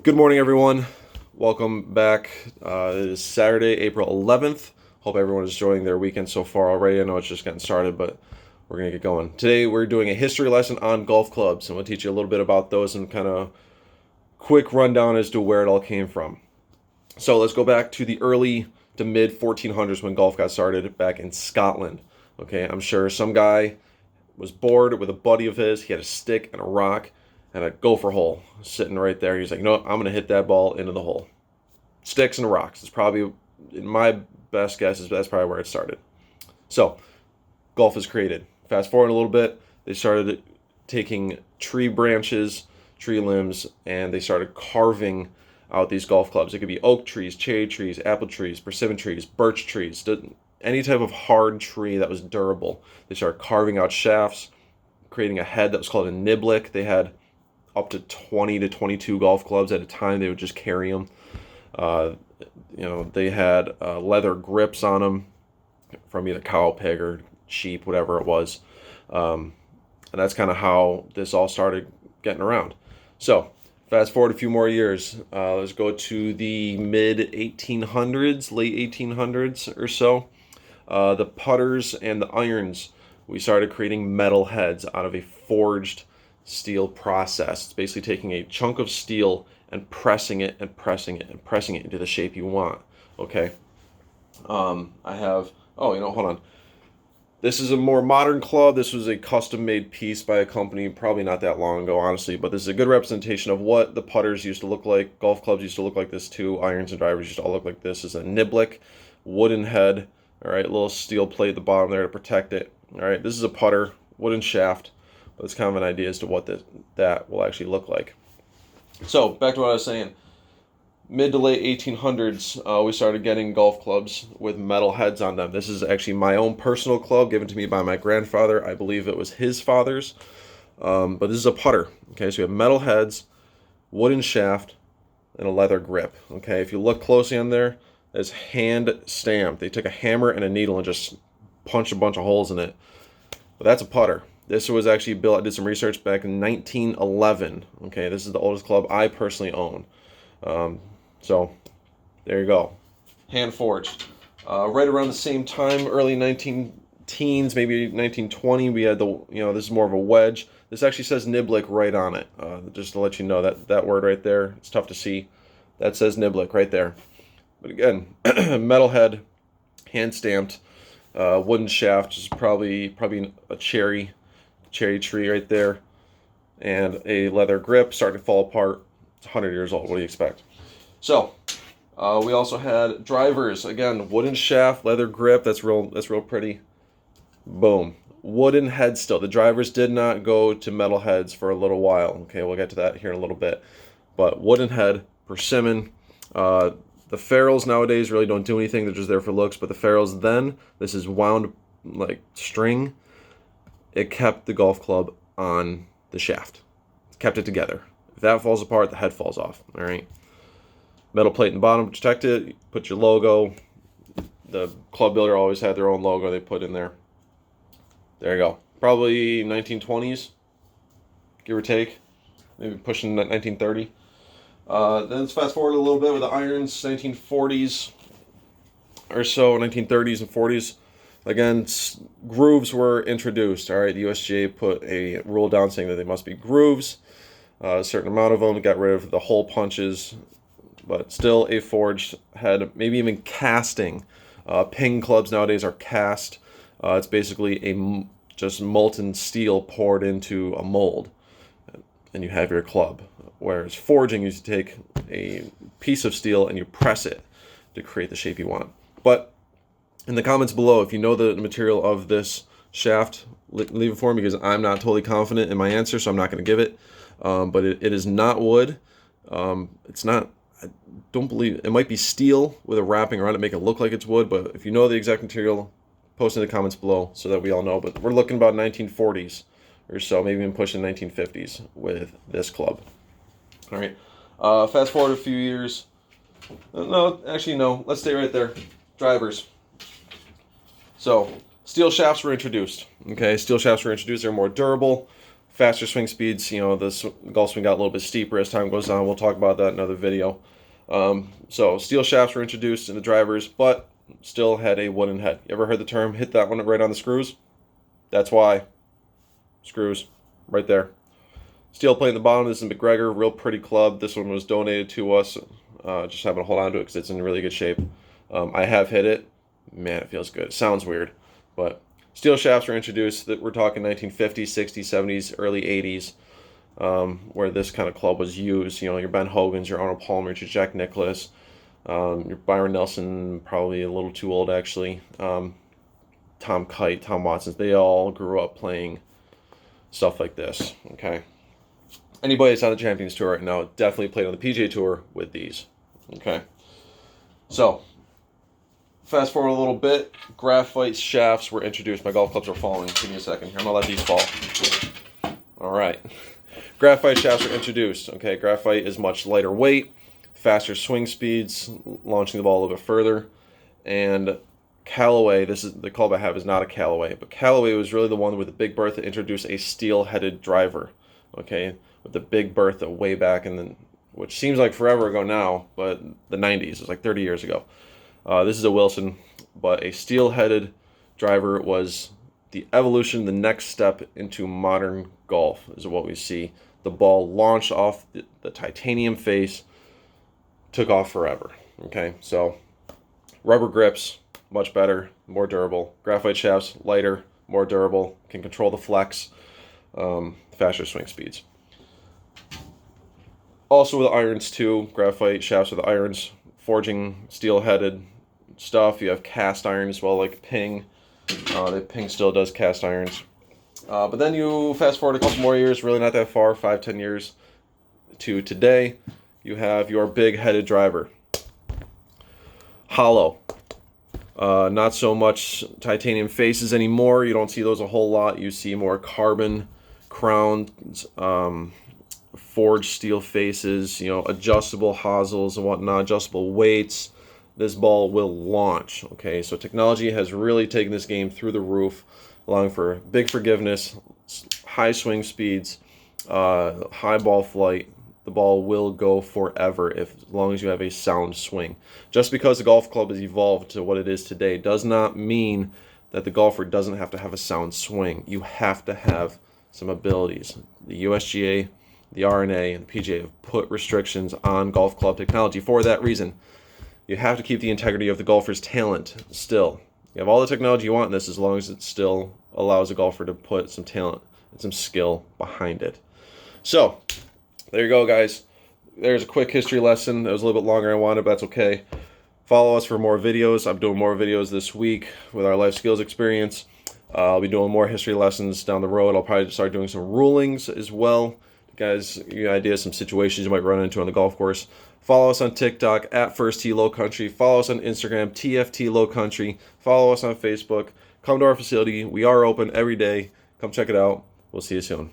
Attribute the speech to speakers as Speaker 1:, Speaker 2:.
Speaker 1: Good morning, everyone. Welcome back. It is Saturday, April 11th. Hope everyone is enjoying their weekend so far already. I know it's just getting started, but we're going to get going. Today, we're doing a history lesson on golf clubs, and we'll teach you a little bit about those and kind of quick rundown as to where it all came from. So let's go back to the early to mid 1400s when golf got started back in Scotland. Okay, I'm sure some guy was bored with a buddy of his. He had a stick and a rock and a gopher hole sitting right there. He's like, no, I'm going to hit that ball into the hole. Sticks and rocks. It's probably, in my best guess, that's probably where it started. So, golf is created. Fast forward a little bit, they started taking tree branches, tree limbs, and they started carving out these golf clubs. It could be oak trees, cherry trees, apple trees, persimmon trees, birch trees, any type of hard tree that was durable. They started carving out shafts, creating a head that was called a niblick. They had up to 20 to 22 golf clubs at a time. They would just carry them. They had leather grips on them from either cow, pig, or sheep, whatever it was. And that's kind of how this all started getting around. So, fast forward a few more years. Let's go to the mid 1800s, late 1800s or so. The putters and the irons, we started creating metal heads out of a forged steel process. It's basically taking a chunk of steel and pressing it and pressing it and pressing it into the shape you want. Okay. Hold on. This is a more modern club. This was a custom-made piece by a company probably not that long ago, honestly, but this is a good representation of what the putters used to look like. Golf clubs used to look like this too. Irons and drivers used to all look like this. This is a niblick, wooden head, all right, little steel plate at the bottom there to protect it. All right, this is a putter, wooden shaft, but it's kind of an idea as to what that will actually look like. So, back to what I was saying. Mid to late 1800s, we started getting golf clubs with metal heads on them. This is actually my own personal club given to me by my grandfather. I believe it was his father's. But this is a putter. Okay, so we have metal heads, wooden shaft, and a leather grip. Okay, if you look closely on there, it's hand stamped. They took a hammer and a needle and just punched a bunch of holes in it. But that's a putter. This was actually built, I did some research back in 1911. Okay, this is the oldest club I personally own. So, there you go. Hand forged. Right around the same time, early 19 teens, maybe 1920, we had this is more of a wedge. This actually says niblick right on it. Just to let you know that word right there, it's tough to see. That says niblick right there. But again, metal head, hand stamped, wooden shaft, which is probably a cherry tree right there, and a leather grip starting to fall apart. It's 100 years old. What do you expect? So, we also had drivers. Again, wooden shaft, leather grip. That's real pretty. Boom. Wooden head still. The drivers did not go to metal heads for a little while. Okay, we'll get to that here in a little bit. But wooden head, persimmon. The ferrules nowadays really don't do anything. They're just there for looks. But the ferrules then, this is wound like string. It kept the golf club on the shaft. It kept it together. If that falls apart, the head falls off. All right. Metal plate in the bottom to protect it. You put your logo. The club builder always had their own logo they put in there. There you go. Probably 1920s, give or take. Maybe pushing 1930. Then let's fast forward a little bit with the irons, 1940s or so, 1930s and 40s. Again, grooves were introduced. All right, the USGA put a rule down saying that they must be grooves. A certain amount of them, got rid of the hole punches, but still a forged head, maybe even casting. Ping clubs nowadays are cast. It's basically just molten steel poured into a mold, and you have your club. Whereas forging, you used to take a piece of steel and you press it to create the shape you want. But in the comments below, if you know the material of this shaft, leave it for me because I'm not totally confident in my answer, so I'm not going to give it. But it is not wood. It's not, I don't believe, it might be steel with a wrapping around it, make it look like it's wood, but if you know the exact material, post in the comments below so that we all know. But we're looking about 1940s or so, maybe even pushing 1950s with this club. All right, fast forward a few years. No, actually, no, let's stay right there. Drivers. So, steel shafts were introduced. Okay, steel shafts were introduced. They're more durable. faster swing speeds. The golf swing got a little bit steeper as time goes on. We'll talk about that in another video. So steel shafts were introduced in the drivers, but still had a wooden head. You ever heard the term hit that one right on the screws? That's why. Screws right there. Steel plate in the bottom. This is McGregor, real pretty club. This one was donated to us. Just having to hold on to it because it's in really good shape. I have hit it. Man, it feels good. It sounds weird, but steel shafts were introduced. That we're talking 1950s, 60s, 70s, early 80s, where this kind of club was used. Your Ben Hogans, your Arnold Palmer, your Jack Nicklaus, your Byron Nelson, probably a little too old actually. Tom Kite, Tom Watson, they all grew up playing stuff like this. Okay. Anybody that's on the Champions Tour right now definitely played on the PGA Tour with these. Okay. So, fast forward a little bit. Graphite shafts were introduced. My golf clubs are falling. Give me a second here. I'm going to let these fall. All right. Graphite shafts were introduced. Okay. Graphite is much lighter weight, faster swing speeds, launching the ball a little bit further. And Callaway, this is the club I have is not a Callaway, but Callaway was really the one with the Big Bertha that introduced a steel-headed driver. Okay. With the Big Bertha way back in the, which seems like forever ago now, but the 90s, it was like 30 years ago. This is a Wilson, but a steel-headed driver was the evolution, the next step into modern golf is what we see. The ball launched off the titanium face, took off forever. Okay, so rubber grips, much better, more durable. Graphite shafts, lighter, more durable, can control the flex, faster swing speeds. Also with irons too, graphite shafts with irons, forging steel-headed stuff. You have cast iron as well, like Ping. Ping still does cast irons. But then you fast forward a couple more years, really not that far, 5-10 years to today. You have your big-headed driver. Hollow. Not so much titanium faces anymore. You don't see those a whole lot. You see more carbon crowns, forged steel faces, adjustable hosels and whatnot, adjustable weights. This ball will launch. Okay, so technology has really taken this game through the roof, allowing for big forgiveness, high swing speeds, high ball flight. The ball will go forever as long as you have a sound swing. Just because the golf club has evolved to what it is today does not mean that the golfer doesn't have to have a sound swing. You have to have some abilities. The USGA, the R&A, and the PGA have put restrictions on golf club technology for that reason. You have to keep the integrity of the golfer's talent still. You have all the technology you want in this as long as it still allows a golfer to put some talent and some skill behind it. So, there you go, guys. There's a quick history lesson. That was a little bit longer than I wanted, but that's okay. Follow us for more videos. I'm doing more videos this week with our life skills experience. I'll be doing more history lessons down the road. I'll probably start doing some rulings as well. Guys, your idea, some situations you might run into on the golf course. Follow us on TikTok at First Tee Low Country. Follow us on Instagram, TFT Low Country. Follow us on Facebook. Come to our facility. We are open every day. Come check it out. We'll see you soon.